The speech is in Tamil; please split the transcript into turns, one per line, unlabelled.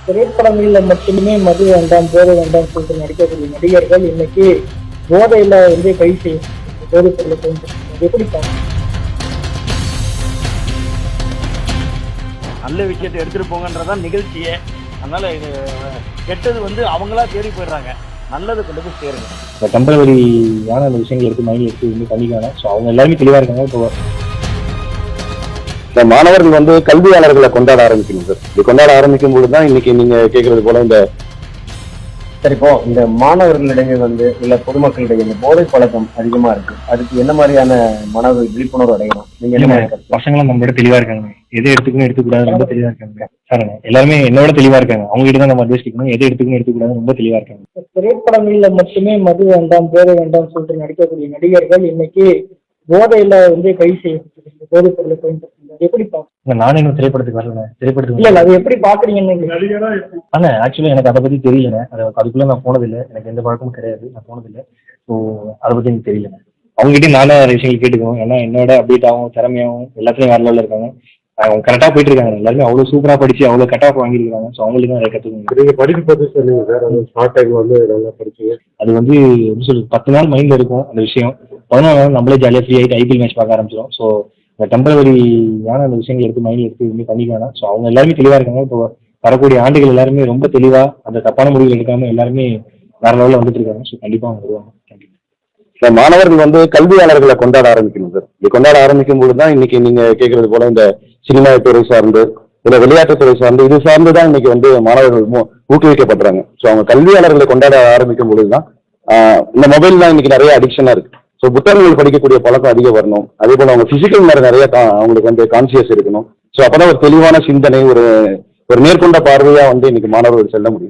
திரைப்படங்களில் மட்டுமே மது வேண்டாம் போதை வேண்டாம் சொல்லிட்டு நடிக்கக்கூடிய நடிகர்கள் இன்னைக்கு போதையில கை செய்யும் போதைப் பொருளை பயன்படுத்தும் எப்படி பார்க்கணும்?
நல்ல விஷயத்தை எடுத்துட்டு போங்கன்றதான் நிகழ்ச்சியே. அதனால இது கெட்டது அவங்களா தேடி போயிடுறாங்க, நல்லது கொண்டு போய் சேருங்க.
இந்த டெம்பரவரியான அந்த விஷயங்கள் எடுத்து மைண்ட் எடுத்து பண்ணிக்காங்க. ஸோ அவங்க எல்லாருமே தெளிவாக இருக்காங்க. இப்போ
இந்த மாணவர்கள் கல்வியாளர்களை கொண்டாட ஆரம்பிக்கணும் சார். இது கொண்டாட ஆரம்பிக்கும் பொழுது தான் இன்னைக்கு நீங்க கேட்கறது போல
சரி, இப்போ இந்த மாணவர்களிடையே இல்ல பொதுமக்களிடையே இந்த போதை பழக்கம் அதிகமா இருக்கு. அதுக்கு என்ன மாதிரியான விழிப்புணர்வு அடையணும்? நீங்க என்ன
பசங்களும் நம்மளோட தெளிவா இருக்காங்க. எதை எடுத்துக்கணும் எடுத்துக்கூடாது ரொம்ப தெளிவா இருக்காங்க சார். எல்லாருமே என்னோட தெளிவா இருக்காங்க. அவங்க கிட்ட தான் நம்ம அட்வைஸ் கேட்கணும். எதை எடுத்துக்கணும் எடுத்துக்கூடாது ரொம்ப தெளிவா இருக்காங்க.
திரைப்படங்களில் மட்டுமே மது வேண்டாம் போதை வேண்டாம் சொல்லிட்டு நடிக்கக்கூடிய நடிகர்கள் இன்னைக்கு போதையில கை செய்யும் போதைப் பொருளை பயன்படுத்தும் எப்படி பார்க்கணும்?
நானும் இன்னும் திரைப்படத்துக்கு வரல. திரைப்படத்துக்கு
இல்ல அது எப்படி பாக்குறீங்கன்னு
ஆனா ஆக்சுவலா எனக்கு அதை பத்தி தெரியல. அதுக்குள்ள நான் போனதில்லை. எனக்கு எந்த பழக்கமும் கிடையாது. நான் போனதில்லை. ஸோ அதை பத்தி எனக்கு தெரியல. அவங்ககிட்ட நானே நிறைய விஷயங்கள் கேட்டுக்கணும். ஏன்னா என்னோட அப்டேட் ஆகும், திறமையாகவும் எல்லாத்துலயும் வேற லெவலில் இருக்காங்க. அவங்க கரெக்டாக போயிட்டு இருக்காங்க. எல்லாருமே அவ்வளோ சூப்பராக படிச்சு அவ்வளோ கட் ஆஃப் வாங்கியிருக்காங்க. ஸோ அவங்களுக்கு தான் நிறைய கற்றுக்கணும்.
நீங்க படிப்பு பத்தி சொல்லுங்க சார். ஷார்ட் டைம் நல்லா படிச்சீங்க.
அது எப்படி சொல்றது, 10 நாள் மைண்ட்ல இருக்கும் அந்த விஷயம். 14 நாள் நம்மளே ஜாலியாக ஃப்ரீ ஆகிட்டு ஐபிஎல் மேட்ச் பார்க்க ஆரம்பிச்சிடும். ஸோ இந்த டெம்பரவரியான அந்த விஷயங்கள் எடுத்து மைண்ட் எடுத்து பண்ணிக்கலாம். ஸோ அவங்க எல்லாருமே தெளிவாக இருக்காங்க. இப்போ வரக்கூடிய ஆண்டுகள் எல்லாருமே ரொம்ப தெளிவாக அந்த தப்பான முடிவுகள் எடுக்காம எல்லாருமே வேற லெவலில் வந்துட்டு இருக்காங்க. ஸோ கண்டிப்பாக அவங்க வருவாங்க.
இந்த மாணவர்கள் கல்வியாளர்களை கொண்டாட ஆரம்பிக்கணும் சார். இது கொண்டாட ஆரம்பிக்கும் பொழுது தான் இன்னைக்கு நீங்க கேட்கறது போல இந்த சினிமா துறை சார்ந்து இல்ல விளையாட்டுத்துறை சார்ந்து இது சார்ந்து தான் இன்னைக்கு மாணவர்கள் ஊக்குவிக்கப்படுறாங்க. ஸோ அவங்க கல்வியாளர்களை கொண்டாட ஆரம்பிக்கும் பொழுதுதான் இந்த மொபைல் தான் இன்னைக்கு நிறைய அடிக்ஷனா இருக்கு. ஸோ புத்தகங்கள் படிக்கக்கூடிய பழக்கம் அதிகம் வரணும். அதே போல அவங்க பிசிக்கல் மேல நிறைய அவங்களுக்கு கான்சியஸ் இருக்கணும். ஸோ அப்பதான் ஒரு தெளிவான சிந்தனை, ஒரு நேர்கொண்ட பார்வையா இன்னைக்கு மாணவர்கள் செல்ல முடியும்.